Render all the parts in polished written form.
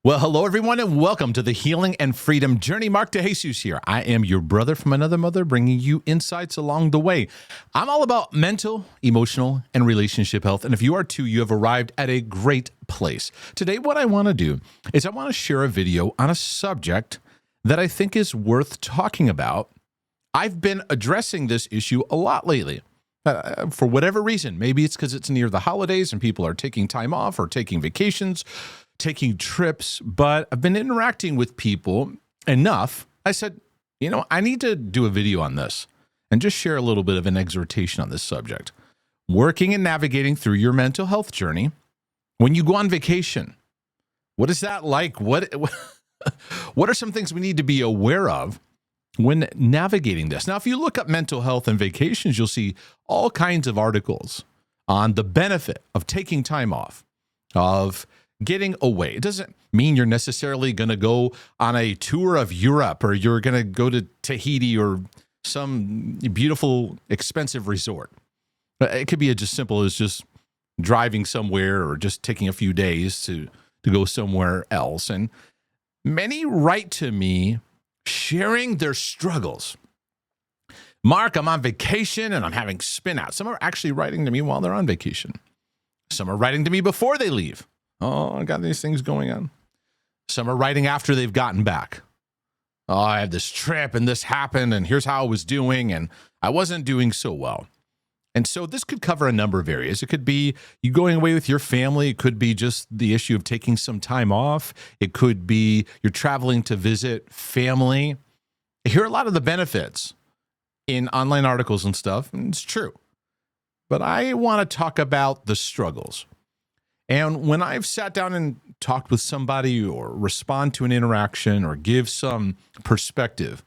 Well, hello, everyone, and welcome to the Healing and Freedom Journey. Mark DeJesus here. I am your brother from another mother, bringing you insights along the way. I'm all about mental, emotional, and relationship health. And if you are too, you have arrived at a great place. Today, what I want to do is I want to share a video on a subject that I think is worth talking about. I've been addressing this issue a lot lately. For whatever reason, maybe it's because it's near the holidays and people are taking time off or taking vacations, taking trips, but I've been interacting with people enough. I said, I need to do a video on this and just share a little bit of an exhortation on this subject. Working and navigating through your mental health journey when you go on vacation. What is that like? What are some things we need to be aware of when navigating this? Now, if you look up mental health and vacations, you'll see all kinds of articles on the benefit of taking time off, of getting away. It doesn't mean you're necessarily going to go on a tour of Europe or you're going to go to Tahiti or some beautiful, expensive resort. It could be just simple as just driving somewhere or just taking a few days to go somewhere else. And many write to me sharing their struggles. Mark, I'm on vacation and I'm having spin out. Some are actually writing to me while they're on vacation. Some are writing to me before they leave. Oh, I got these things going on. Some are writing after they've gotten back. Oh, I had this trip and this happened and here's how I was doing and I wasn't doing so well. And so this could cover a number of areas. It could be you going away with your family. It could be just the issue of taking some time off. It could be you're traveling to visit family. I hear a lot of the benefits in online articles and stuff, and it's true. But I want to talk about the struggles. And when I've sat down and talked with somebody or respond to an interaction or give some perspective,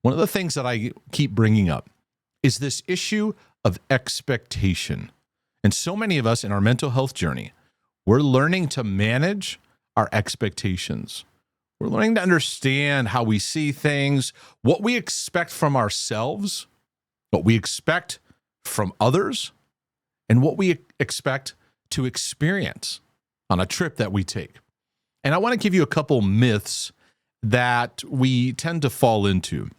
one of the things that I keep bringing up is this issue of expectation. And so many of us in our mental health journey, we're learning to manage our expectations. We're learning to understand how we see things, what we expect from ourselves, what we expect from others, and what we expect to experience on a trip that we take. And I want to give you a couple myths that we tend to fall into.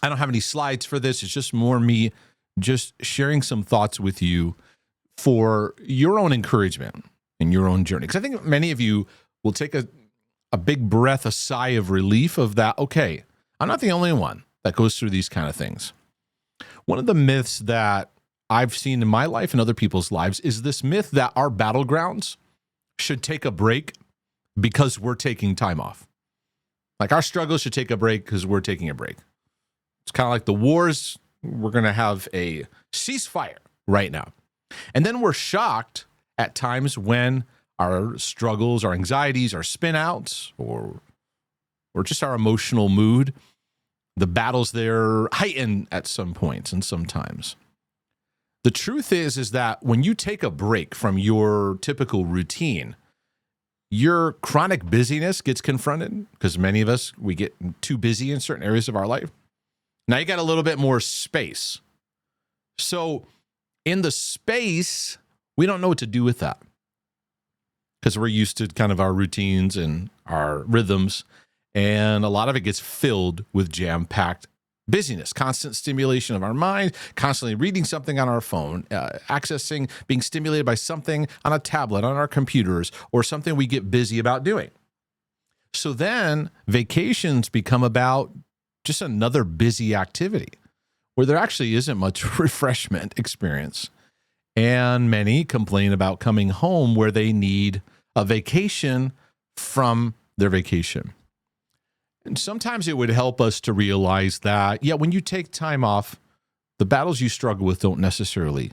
I don't have any slides for this. It's just more me just sharing some thoughts with you for your own encouragement in your own journey. Because I think many of you will take a big breath, a sigh of relief of that. Okay, I'm not the only one that goes through these kind of things. One of the myths that I've seen in my life and other people's lives is this myth that our battlegrounds should take a break because we're taking time off. Like our struggles should take a break because we're taking a break. It's kind of like the wars. We're going to have a ceasefire right now. And then we're shocked at times when our struggles, our anxieties, our spin outs, or just our emotional mood, the battles there heighten at some points and sometimes. The truth is that when you take a break from your typical routine, your chronic busyness gets confronted because many of us, we get too busy in certain areas of our life. Now you got a little bit more space. So in the space, we don't know what to do with that because we're used to kind of our routines and our rhythms. And a lot of it gets filled with jam-packed busyness, constant stimulation of our mind, constantly reading something on our phone, accessing, being stimulated by something on a tablet, on our computers, or something we get busy about doing. So then vacations become about just another busy activity where there actually isn't much refreshment experience. And many complain about coming home where they need a vacation from their vacation. And sometimes it would help us to realize that, when you take time off, the battles you struggle with don't necessarily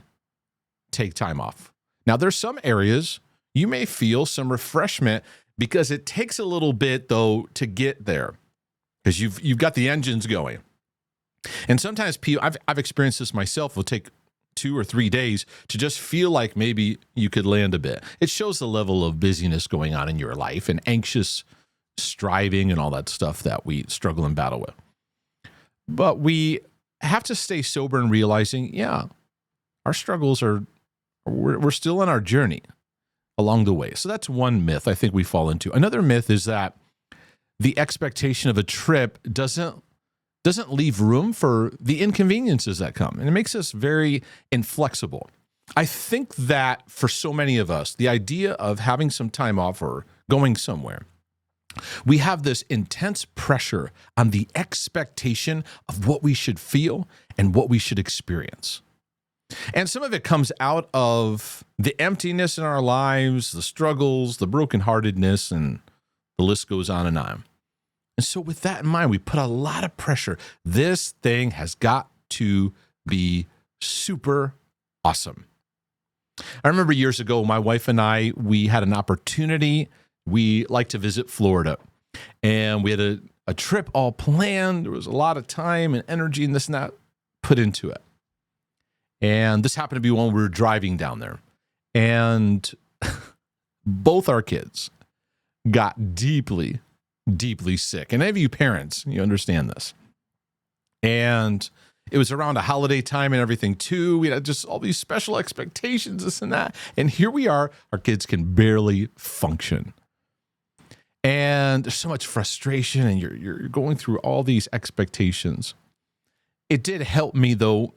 take time off. Now, there's some areas you may feel some refreshment because it takes a little bit, though, to get there because you've got the engines going. And sometimes people, I've experienced this myself, will take 2 or 3 days to just feel like maybe you could land a bit. It shows the level of busyness going on in your life and anxious striving and all that stuff that we struggle and battle with. But we have to stay sober and realizing, our struggles we're still on our journey. along the way. So that's one myth I think we fall into. Another myth is that the expectation of a trip doesn't leave room for the inconveniences that come, and it makes us very inflexible. I think that for so many of us, the idea of having some time off or going somewhere, we have this intense pressure on the expectation of what we should feel and what we should experience. And some of it comes out of the emptiness in our lives, the struggles, the brokenheartedness, and the list goes on and on. And so with that in mind, we put a lot of pressure. This thing has got to be super awesome. I remember years ago, my wife and I, we had an opportunity. We like to visit Florida, and we had a trip all planned. There was a lot of time and energy and this and that put into it. And this happened to be when we were driving down there. And both our kids got deeply, deeply sick. And any of you parents, you understand this. And it was around a holiday time and everything too. We had just all these special expectations, this and that. And here we are, our kids can barely function. And there's so much frustration, and you're going through all these expectations. It did help me, though,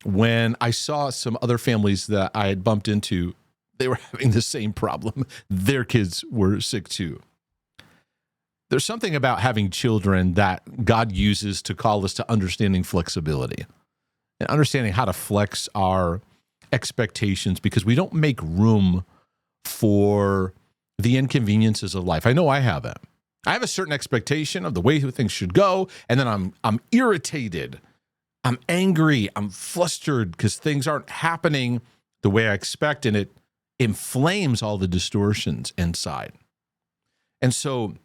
when I saw some other families that I had bumped into, they were having the same problem. Their kids were sick too. There's something about having children that God uses to call us to understanding flexibility and understanding how to flex our expectations, because we don't make room for the inconveniences of life. I know I have it. I have a certain expectation of the way things should go, and then I'm irritated. I'm angry. I'm flustered because things aren't happening the way I expect, and it inflames all the distortions inside. And so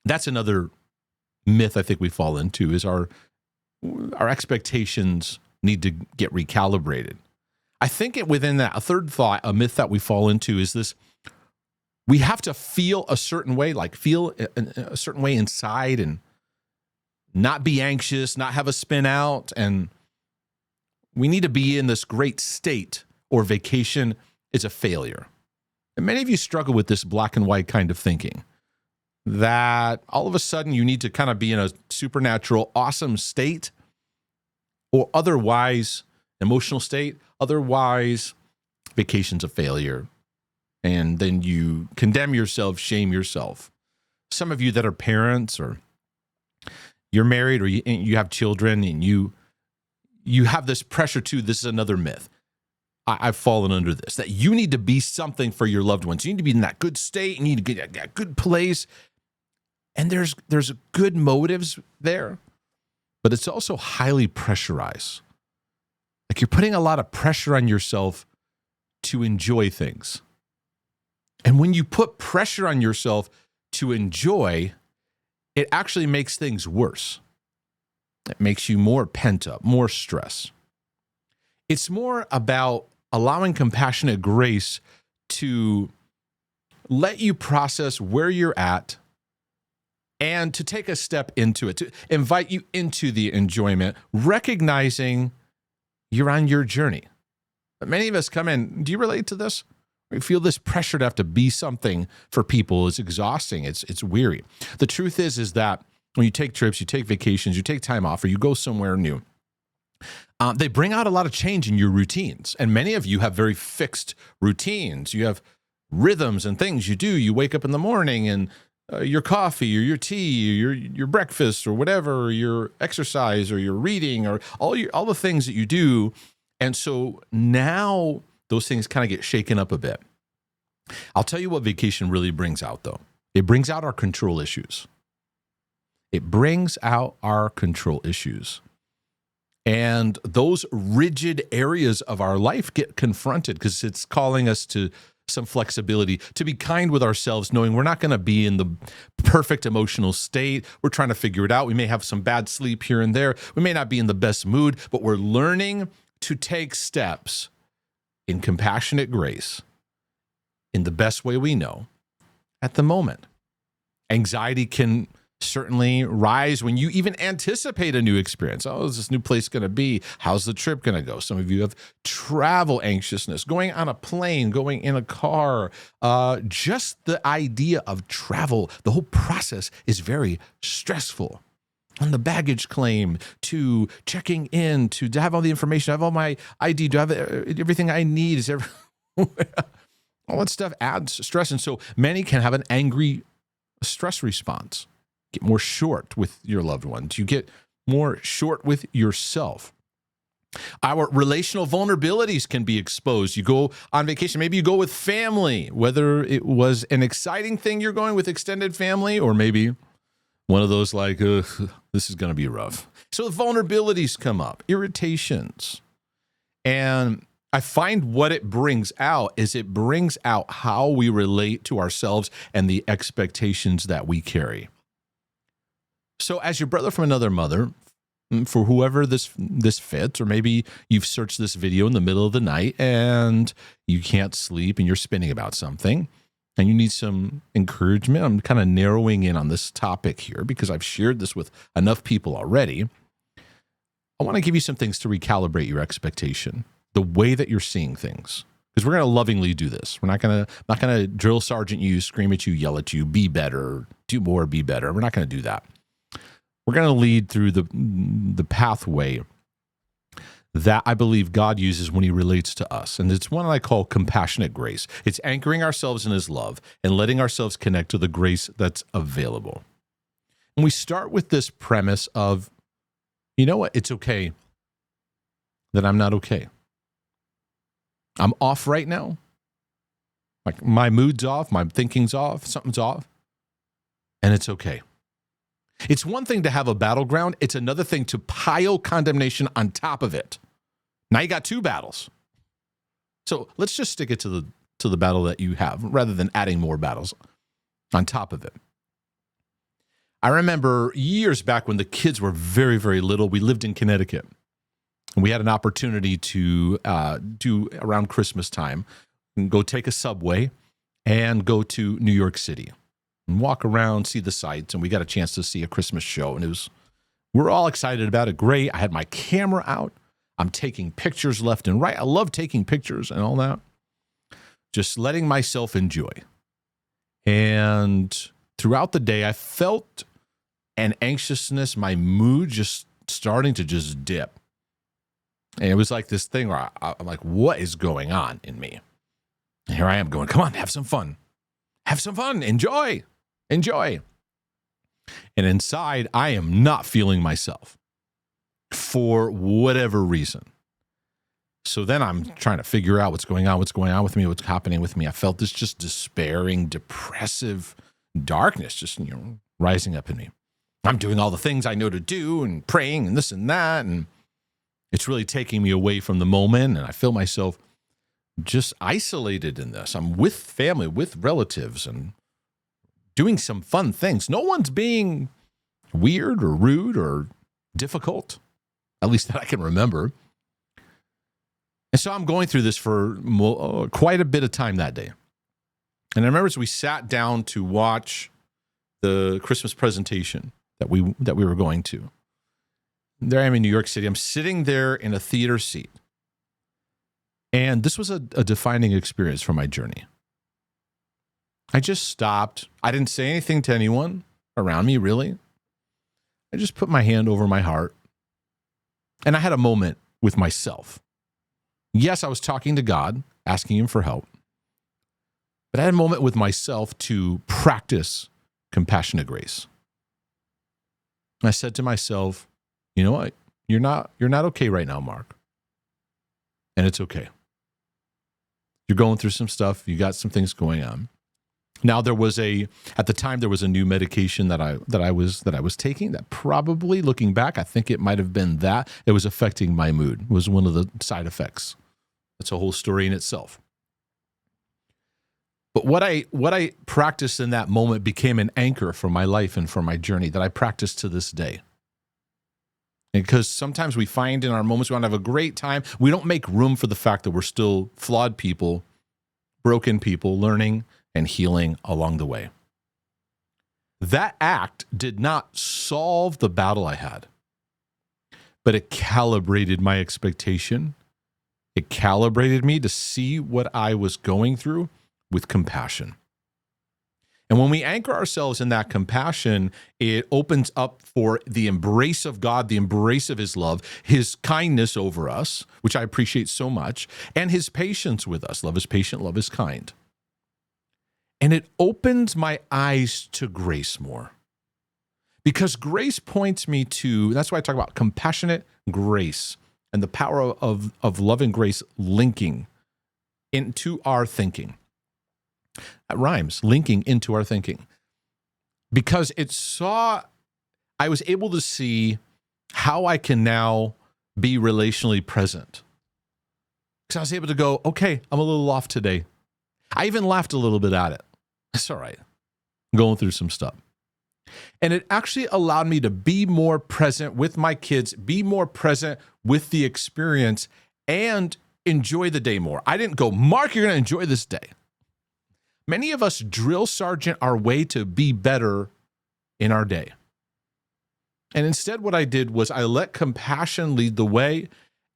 that's another myth I think we fall into, is our expectations need to get recalibrated. I think within that, a third thought, a myth that we fall into is this: we have to feel a certain way, like feel a certain way inside and not be anxious, not have a spin out. And we need to be in this great state, or vacation is a failure. And many of you struggle with this black and white kind of thinking, that all of a sudden you need to kind of be in a supernatural, awesome state, or otherwise emotional state, otherwise vacation's a failure. And then you condemn yourself, shame yourself. Some of you that are parents, or you're married, or you have children, and you have this pressure too. This is another myth. I've fallen under this, that you need to be something for your loved ones. You need to be in that good state. You need to get that good place. And there's good motives there, but it's also highly pressurized. Like you're putting a lot of pressure on yourself to enjoy things. And when you put pressure on yourself to enjoy, it actually makes things worse. It makes you more pent up, more stress. It's more about allowing compassionate grace to let you process where you're at and to take a step into it, to invite you into the enjoyment, recognizing you're on your journey. But many of us come in, do you relate to this? We feel this pressure to have to be something for people. It's exhausting. It's weary. The truth is that when you take trips, you take vacations, you take time off, or you go somewhere new, they bring out a lot of change in your routines. And many of you have very fixed routines. You have rhythms and things you do. You wake up in the morning, and your coffee or your tea or your breakfast or whatever, or your exercise or your reading, or all the things that you do. And so now those things kind of get shaken up a bit. I'll tell you what vacation really brings out, though. It brings out our control issues. It brings out our control issues. And those rigid areas of our life get confronted, because it's calling us to some flexibility, to be kind with ourselves, knowing we're not going to be in the perfect emotional state. We're trying to figure it out. We may have some bad sleep here and there. We may not be in the best mood, but we're learning to take steps in compassionate grace in the best way we know at the moment. Anxiety can certainly rise when you even anticipate a new experience. Oh, is this new place going to be? How's the trip going to go? Some of you have travel anxiousness, going on a plane, going in a car. Just the idea of travel, the whole process is very stressful. On the baggage claim, to checking in, to have all the information, have all my ID, to have everything I need. All that stuff adds stress. And so many can have an angry stress response. Get more short with your loved ones. You get more short with yourself. Our relational vulnerabilities can be exposed. You go on vacation, maybe you go with family, whether it was an exciting thing you're going with extended family, or maybe one of those like, this is going to be rough. So the vulnerabilities come up, irritations. And I find what it brings out is it brings out how we relate to ourselves and the expectations that we carry. So as your brother from another mother, for whoever this fits, or maybe you've searched this video in the middle of the night and you can't sleep and you're spinning about something and you need some encouragement. I'm kind of narrowing in on this topic here because I've shared this with enough people already. I want to give you some things to recalibrate your expectation, the way that you're seeing things. Because we're going to lovingly do this. We're not going to drill sergeant you, scream at you, yell at you, be better, do more, be better. We're not going to do that. We're going to lead through the pathway that I believe God uses when he relates to us. And it's one I call compassionate grace. It's anchoring ourselves in his love and letting ourselves connect to the grace that's available. And we start with this premise of, you know what? It's okay that I'm not okay. I'm off right now. Like my mood's off, my thinking's off, something's off. And it's okay. It's one thing to have a battleground. It's another thing to pile condemnation on top of it. Now you got two battles. So let's just stick it to the battle that you have rather than adding more battles on top of it. I remember years back when the kids were very, very little, we lived in Connecticut. And we had an opportunity to do around Christmas time, and go take a subway and go to New York City. And walk around, see the sights, and we got a chance to see a Christmas show. And we're all excited about it. Great. I had my camera out. I'm taking pictures left and right. I love taking pictures and all that. Just letting myself enjoy. And throughout the day, I felt an anxiousness, my mood just starting to just dip. And it was like this thing where I'm like, what is going on in me? And here I am going, come on, have some fun. Have some fun. Enjoy. Enjoy. And inside, I am not feeling myself for whatever reason. So then I'm trying to figure out what's going on with me, what's happening with me. I felt this just despairing, depressive darkness just, rising up in me. I'm doing all the things I know to do and praying and this and that. And it's really taking me away from the moment. And I feel myself just isolated in this. I'm with family, with relatives, and doing some fun things. No one's being weird or rude or difficult, at least that I can remember. And so I'm going through this for quite a bit of time that day. And I remember as we sat down to watch the Christmas presentation that we were going to. There I am in New York City. I'm sitting there in a theater seat. And this was a defining experience for my journey. I just stopped. I didn't say anything to anyone around me, really. I just put my hand over my heart. And I had a moment with myself. Yes, I was talking to God, asking him for help. But I had a moment with myself to practice compassionate grace. And I said to myself, you know what? You're not okay right now, Mark. And it's okay. You're going through some stuff. You got some things going on. Now at the time there was a new medication that I was taking that probably, looking back, I think it might have been that it was affecting my mood. It was one of the side effects. That's a whole story in itself. But what I practiced in that moment became an anchor for my life and for my journey that I practice to this day. Because sometimes we find in our moments we want to have a great time, we don't make room for the fact that we're still flawed people, broken people, learning and healing along the way. That act did not solve the battle I had, but it calibrated my expectation. It calibrated me to see what I was going through with compassion. And when we anchor ourselves in that compassion, it opens up for the embrace of God, the embrace of his love, his kindness over us, which I appreciate so much, and his patience with us. Love is patient, love is kind. And it opens my eyes to grace more. Because grace points me to, that's why I talk about compassionate grace and the power of love and grace linking into our thinking. That rhymes, linking into our thinking. Because I was able to see how I can now be relationally present. Because I was able to go, okay, I'm a little off today. I even laughed a little bit at it. It's all right. I'm going through some stuff. And it actually allowed me to be more present with my kids, be more present with the experience, and enjoy the day more. I didn't go, Mark, you're going to enjoy this day. Many of us drill sergeant our way to be better in our day. And instead, what I did was I let compassion lead the way,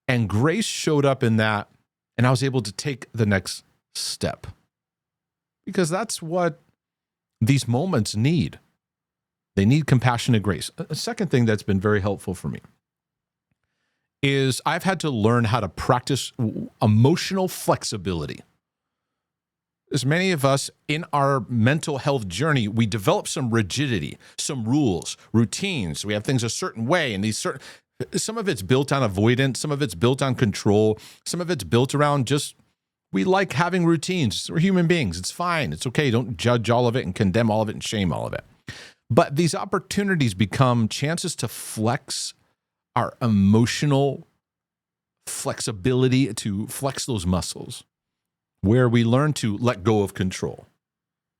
and grace showed up in that, and I was able to take the next step. Because that's what these moments need. They need compassion and grace. A second thing that's been very helpful for me is I've had to learn how to practice emotional flexibility. As many of us in our mental health journey, we develop some rigidity, some rules, routines. We have things a certain way, and some of it's built on avoidance, some of it's built on control, some of it's built around just, we like having routines. We're human beings. It's fine. It's okay. Don't judge all of it and condemn all of it and shame all of it. But these opportunities become chances to flex our emotional flexibility, to flex those muscles, where we learn to let go of control.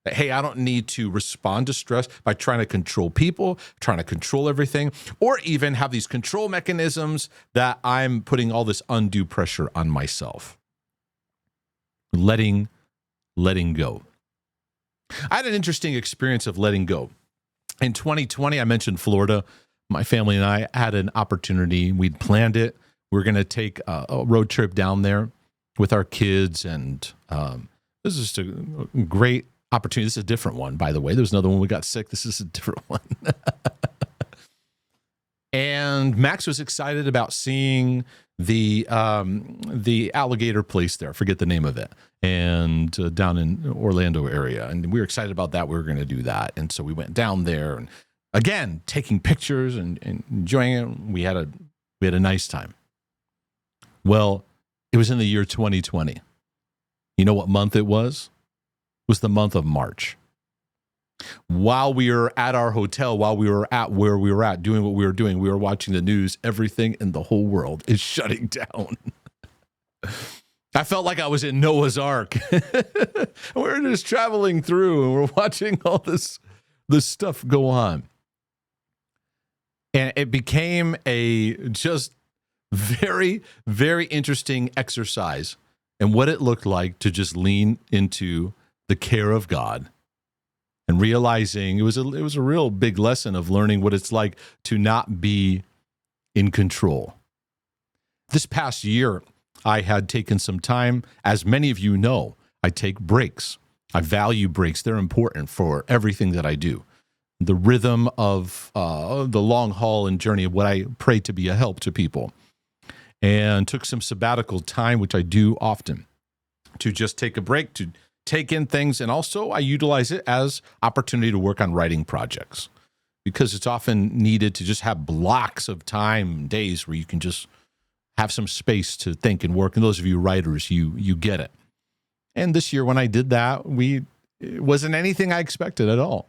Hey, I don't need to respond to stress by trying to control people, trying to control everything, or even have these control mechanisms that I'm putting all this undue pressure on myself. Letting go. I had an interesting experience of letting go. In 2020, I mentioned Florida. My family and I had an opportunity. We'd planned it. We were going to take a road trip down there with our kids, and this is just a great opportunity. This is a different one, by the way. There was another one we got sick. This is a different one. And Max was excited about seeing the alligator place there. I forget the name of it. And down in Orlando area. And we were excited about that. We were going to do that. And so we went down there and again, taking pictures and enjoying it. We had a nice time. Well, it was in the year 2020. You know what month it was? It was the month of March. While we were at our hotel, while we were at where we were at, doing what we were doing, we were watching the news. Everything in the whole world is shutting down. I felt like I was in Noah's Ark. We were just traveling through and we're watching all this stuff go on. And it became a just very, very interesting exercise in what it looked like to just lean into the care of God. And realizing it was a real big lesson of learning what it's like to not be in control. This past year, I had taken some time. As many of you know, I take breaks. I value breaks. They're important for everything that I do. The rhythm of the long haul and journey of what I pray to be a help to people. And took some sabbatical time, which I do often, to just take a break, to take in things, and also I utilize it as opportunity to work on writing projects, because it's often needed to just have blocks of time, days where you can just have some space to think and work. And those of you writers, you get it. And this year when I did that, it wasn't anything I expected at all.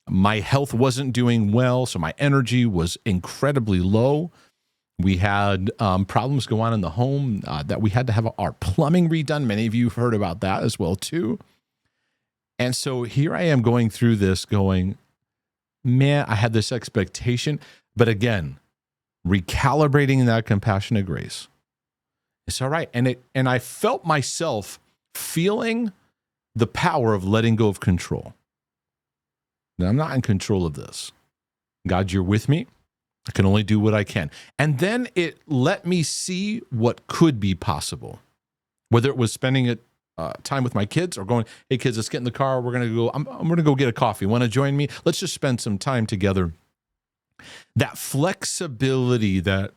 My health wasn't doing well, so my energy was incredibly low. We had problems go on in the home that we had to have our plumbing redone. Many of you have heard about that as well, too. And so here I am going through this going, man, I had this expectation. But again, recalibrating that compassionate grace. It's all right. And I felt myself feeling the power of letting go of control. I'm not in control of this. God, you're with me. I can only do what I can. And then it let me see what could be possible, whether it was spending time with my kids or going, hey kids, let's get in the car. We're going to go, I'm going to go get a coffee. Want to join me? Let's just spend some time together. That flexibility that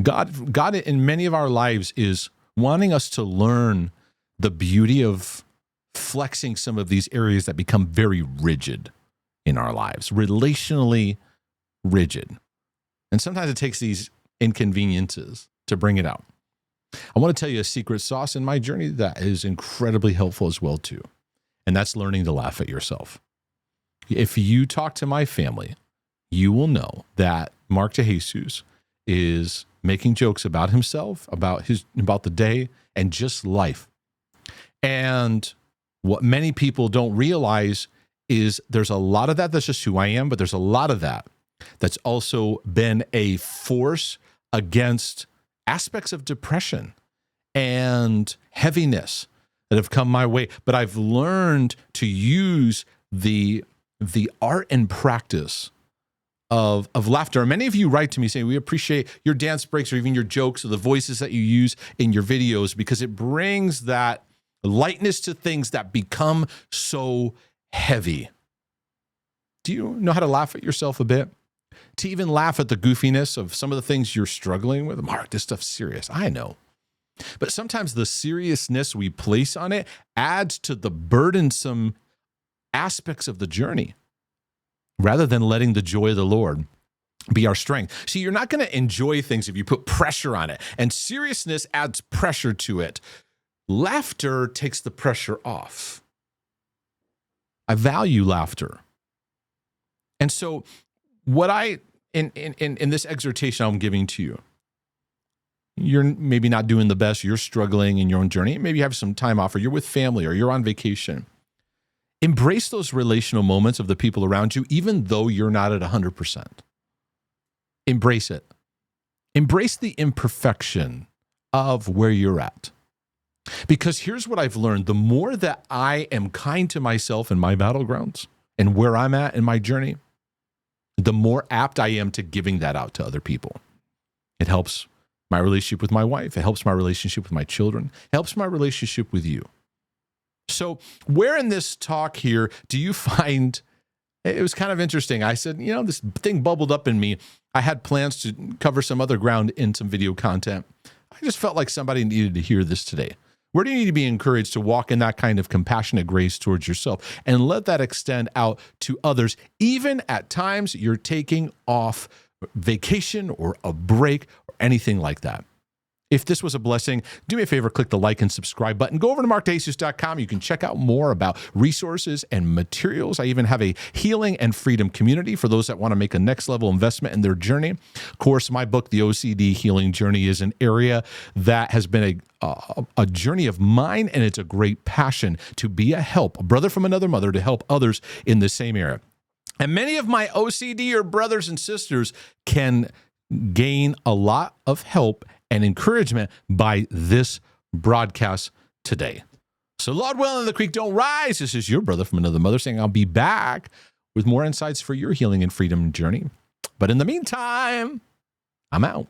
God in many of our lives is wanting us to learn the beauty of flexing some of these areas that become very rigid in our lives, relationally rigid. And sometimes it takes these inconveniences to bring it out. I want to tell you a secret sauce in my journey that is incredibly helpful as well too. And that's learning to laugh at yourself. If you talk to my family, you will know that Mark DeJesus is making jokes about himself, about the day, and just life. And what many people don't realize is there's a lot of that that's just who I am, but there's a lot of that that's also been a force against aspects of depression and heaviness that have come my way. But I've learned to use the art and practice of laughter. And many of you write to me saying, we appreciate your dance breaks or even your jokes or the voices that you use in your videos because it brings that lightness to things that become so heavy. Do you know how to laugh at yourself a bit? To even laugh at the goofiness of some of the things you're struggling with? Mark, this stuff's serious. I know. But sometimes the seriousness we place on it adds to the burdensome aspects of the journey rather than letting the joy of the Lord be our strength. See, you're not going to enjoy things if you put pressure on it, and seriousness adds pressure to it. Laughter takes the pressure off. I value laughter. And so what in this exhortation I'm giving to you, you're maybe not doing the best, you're struggling in your own journey, maybe you have some time off or you're with family or you're on vacation. Embrace those relational moments of the people around you, even though you're not at 100%. Embrace it. Embrace the imperfection of where you're at. Because here's what I've learned. The more that I am kind to myself in my battlegrounds and where I'm at in my journey, the more apt I am to giving that out to other people. It helps my relationship with my wife. It helps my relationship with my children. It helps my relationship with you. So where in this talk here do you find, it was kind of interesting. I said, this thing bubbled up in me. I had plans to cover some other ground in some video content. I just felt like somebody needed to hear this today. Where do you need to be encouraged to walk in that kind of compassionate grace towards yourself and let that extend out to others, even at times you're taking off vacation or a break or anything like that? If this was a blessing, do me a favor, click the like and subscribe button. Go over to markdejesus.com. You can check out more about resources and materials. I even have a healing and freedom community for those that want to make a next level investment in their journey. Of course, my book, The OCD Healing Journey, is an area that has been a journey of mine, and it's a great passion to be a help, a brother from another mother, to help others in the same area. And many of my OCD or brothers and sisters can gain a lot of help and encouragement by this broadcast today. So Lord willing, the creek don't rise. This is your brother from another mother saying I'll be back with more insights for your healing and freedom journey. But in the meantime, I'm out.